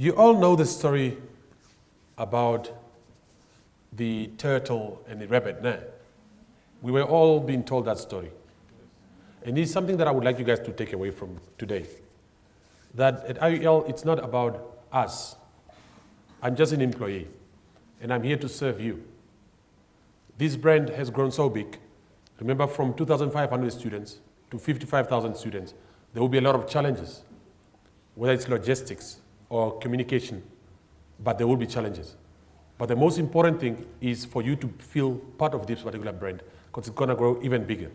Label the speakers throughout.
Speaker 1: You all know the story about the turtle and the rabbit, no? We were all being told that story. And it's something that I would like you guys to take away from today. That at IOL, it's not about us. I'm just an employee, and I'm here to serve you. This brand has grown so big. Remember, from 2,500 students to 55,000 students, there will be a lot of challenges, whether it's logistics or communication, but there will be challenges. But the most important thing is for you to feel part of this particular brand, because it's going to grow even bigger.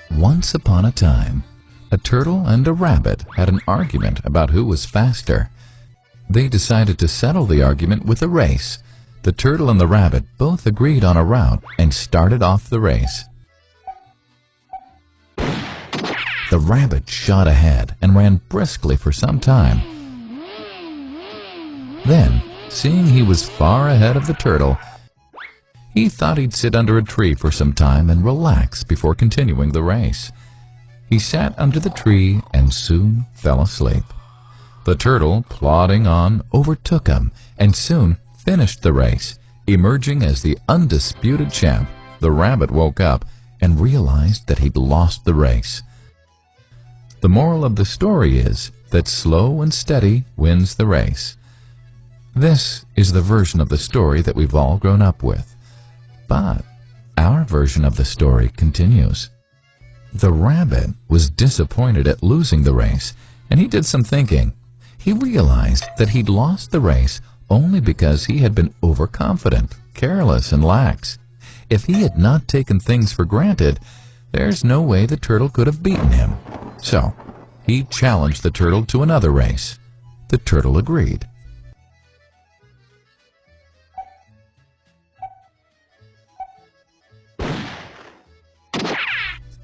Speaker 2: Once upon a time, a turtle and a rabbit had an argument about who was faster. They decided to settle the argument with a race. The turtle and the rabbit both agreed on a route and started off the race. The rabbit shot ahead and ran briskly for some time. Then, seeing he was far ahead of the turtle, he thought he'd sit under a tree for some time and relax before continuing the race. He sat under the tree and soon fell asleep. The turtle, plodding on, overtook him and soon finished the race. Emerging as the undisputed champ, the rabbit woke up and realized that he'd lost the race. The moral of the story is that slow and steady wins the race. This is the version of the story that we've all grown up with. But our version of the story continues. The rabbit was disappointed at losing the race, and he did some thinking. He realized that he'd lost the race only because he had been overconfident, careless, and lax. If he had not taken things for granted, there's no way the turtle could have beaten him. So, he challenged the turtle to another race. The turtle agreed.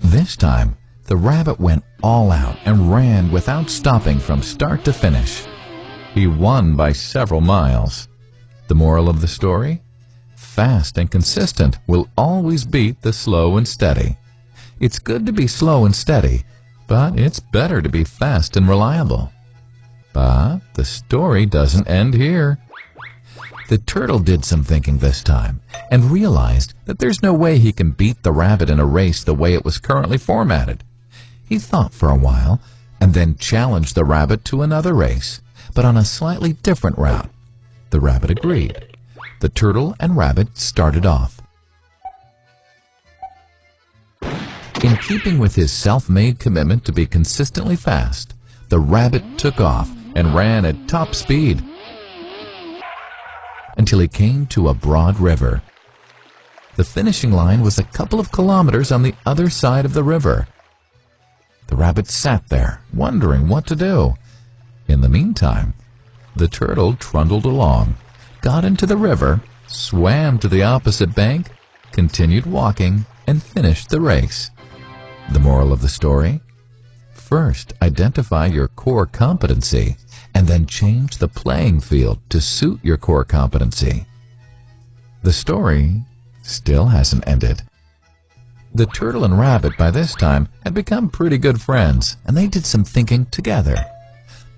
Speaker 2: This time, the rabbit went all out and ran without stopping from start to finish. He won by several miles. The moral of the story? Fast and consistent will always beat the slow and steady. It's good to be slow and steady, but it's better to be fast and reliable. But the story doesn't end here. The turtle did some thinking this time and realized that there's no way he can beat the rabbit in a race the way it was currently formatted. He thought for a while and then challenged the rabbit to another race, but on a slightly different route. The rabbit agreed. The turtle and rabbit started off. In keeping with his self-made commitment to be consistently fast, the rabbit took off and ran at top speed until he came to a broad river. The finishing line was a couple of kilometers on the other side of the river. The rabbit sat there, wondering what to do. In the meantime, the turtle trundled along, got into the river, swam to the opposite bank, continued walking, and finished the race. The moral of the story? First, identify your core competency, and then change the playing field to suit your core competency. The story still hasn't ended. The turtle and rabbit by this time had become pretty good friends, and they did some thinking together.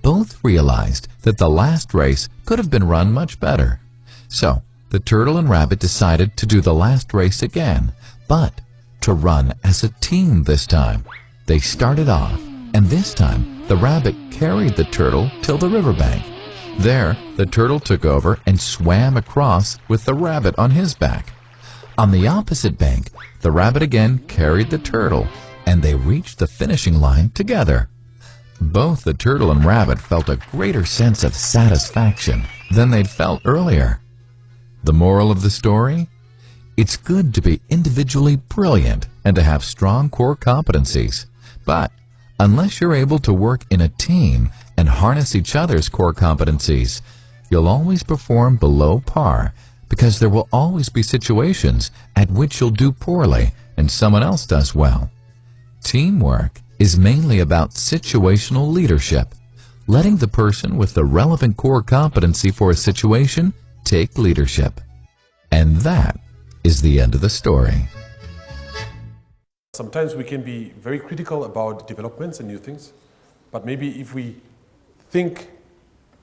Speaker 2: Both realized that the last race could have been run much better. So, the turtle and rabbit decided to do the last race again, but to run as a team this time. They started off, and this time the rabbit carried the turtle till the riverbank. There, the turtle took over and swam across with the rabbit on his back. On the opposite bank, the rabbit again carried the turtle, and they reached the finishing line together. Both the turtle and rabbit felt a greater sense of satisfaction than they'd felt earlier. The moral of the story? It's good to be individually brilliant and to have strong core competencies. But unless you're able to work in a team and harness each other's core competencies, you'll always perform below par, because there will always be situations at which you'll do poorly and someone else does well. Teamwork is mainly about situational leadership, letting the person with the relevant core competency for a situation take leadership. And that is the end of the story.
Speaker 1: Sometimes we can be very critical about developments and new things, but maybe if we think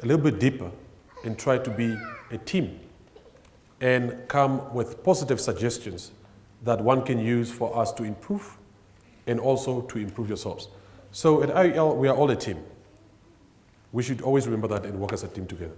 Speaker 1: a little bit deeper and try to be a team and come with positive suggestions that one can use for us to improve and also to improve yourselves. So at IOL, we are all a team. We should always remember that and work as a team together.